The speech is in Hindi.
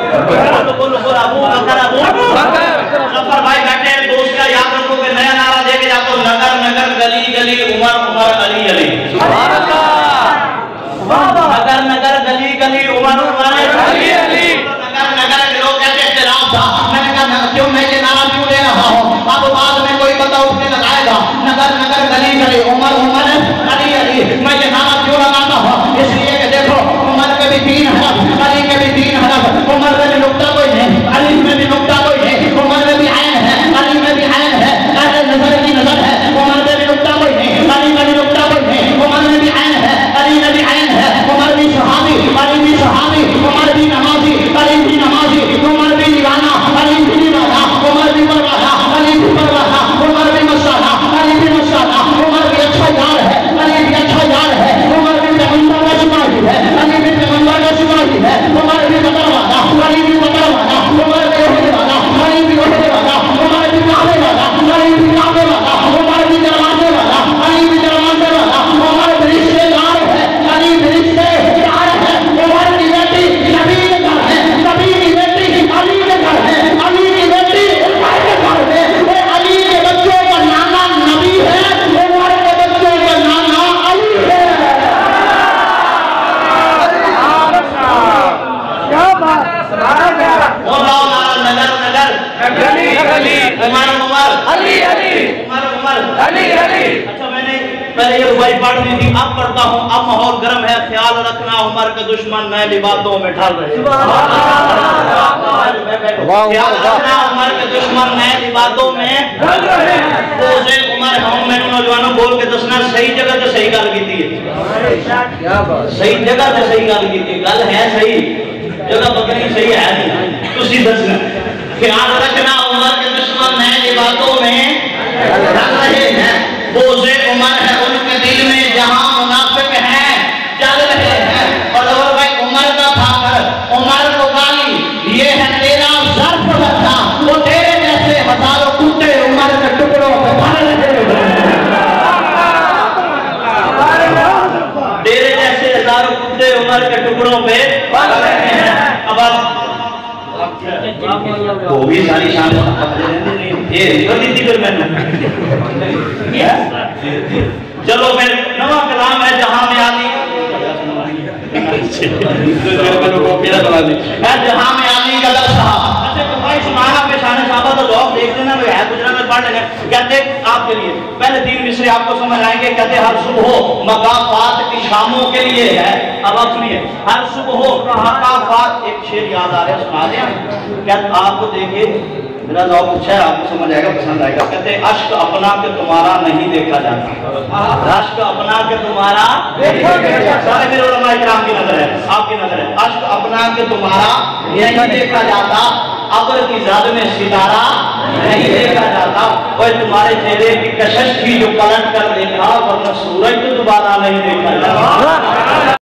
अबू बकर भाई बैठे हैं, दोस्त का याद रखोगे, नया नारा देके जाते हो, नगर नगर गली गली उमर उमर अली अली। नगर नगर गली गली उमर उमर अली अली। नगर नगर के लोग कहते इख्तिलाफ था, मैंने कहा क्यों मैं ये नारा क्यों ले रहा हूँ, अब बाद में कोई बता उठने लगाएगा। नगर नगर गली गली उमर उमर अली अली, मैं ये नारा क्यों लगाता हूँ, इसलिए कि देखो उमर के भी 3 हरफ, अली के भी 3 हरफ, उमर में भी नुक्ता कोई है, अली में भी नुक्ता कोई है, उमर में भी आयन है, अली में भी आयन है, अहले नजर की नजर है, उमर में भी नुक्ता कोई है, अली में भी नुक्ता कोई है, उमर में भी आयन है, अली में भी आयन है, उमर भी सहाबी, अली भी सहाबी, उमर भी नमाजी, अली भी नमाजी, उमर भी दीवाना, अली भी दीवाना, उमर भी परवाना, अली भी परवाना, उमर भी मस्ताना, अली भी मस्ताना, उमर भी अच्छा यार है, अली भी अच्छा यार है, उमर भी पैगंबर का सिपाही है, अली भी पैगंबर का सिपाही है, उमर भी बदरवाना, अली भी बदरवाना, उमर भी ओहदे वाला, अली भी ओहदे वाला, उमर भी काबे वाला, अली भी काबे वाला, उमर भी दरवाजे वाला, अली भी दरवाजे वाला, उमर भी रिश्तेदार है, अली भी रिश्तेदार है, उमर की बेटी नबी के घर है, नबी की बेटी अली के घर है, अली की बेटी उमर के घर है, अली के बच्चों का नाना नबी है, उमर के बच्चों का नाना अली है। क्या बात, नगर नगर गली गली उमर उमर अली अली उमर उमर अली अली। अच्छा मैंने पहले ये रुबाई पढ़ ली थी, अब पढ़ता हूँ। अब माहौल गर्म है, ख्याल रखना उमर के दुश्मन नए लिबासों में ढल रहे हैं। ख्याल रखना उमर के दुश्मन नए लिबासों में ढल रहे हैं। तो उसे उमर हम मैंने नौजवानों बोल के दसना सही जगह से सही गल की थी, सही जगह से सही गल की थी, गल है सही जगह बकरी सही है नहीं, तुसी दसना। ख्याल रखना उमर के दुश्मन नए लिबासों में ढल रहे हैं। वो से उमर है उनके दिल में जहां मुनाफिक है चल रहे हैं। और अगर भाई उमर का फाकर उमर को गाली, ये है तेरा ज़र्फ बता, वो तेरे जैसे हजारों कुत्ते उमर के टुकड़ों पे भर रहे हैं, तेरे जैसे हजारों कुत्ते उमर के टुकड़ों पे भर रहे हैं। अब वो भी सारी शाम ये दी फिर मैंने चलो फिर नवा कलाम है जहां में आली जहां में आली का दर्शा। अच्छा तो भाई सुनाना पेशाने साहबा तो जवाब देख लेना, है गुजरा में पढ़ लेना। कहते आपके लिए पहले 3 मिसरे आपको समझ आएंगे। कहते हर सुबह मकाफात की शामों के लिए है। अब आप सुनिए, हर सुबह मकाफात, एक शेर याद आ रहा है सुना दें। क्या आपको देखिए मेरा जवाब पूछा है, आपको समझ आएगा, पसंद आएगा। कहते अश्क अपना के तुम्हारा नहीं देखा जाता, अश्क अपना के तुम्हारा सारे मेरे उलमा इकराम की नजर है, आपकी नजर है। अश्क अपना के तुम्हारा नहीं देखा जाता, अब्र की ज़द में सितारा नहीं देखा जाता। और तुम्हारे चेहरे की कशिश थी जो पलट कर देखा, वरना सूरज तो दोबारा नहीं देखा जाता।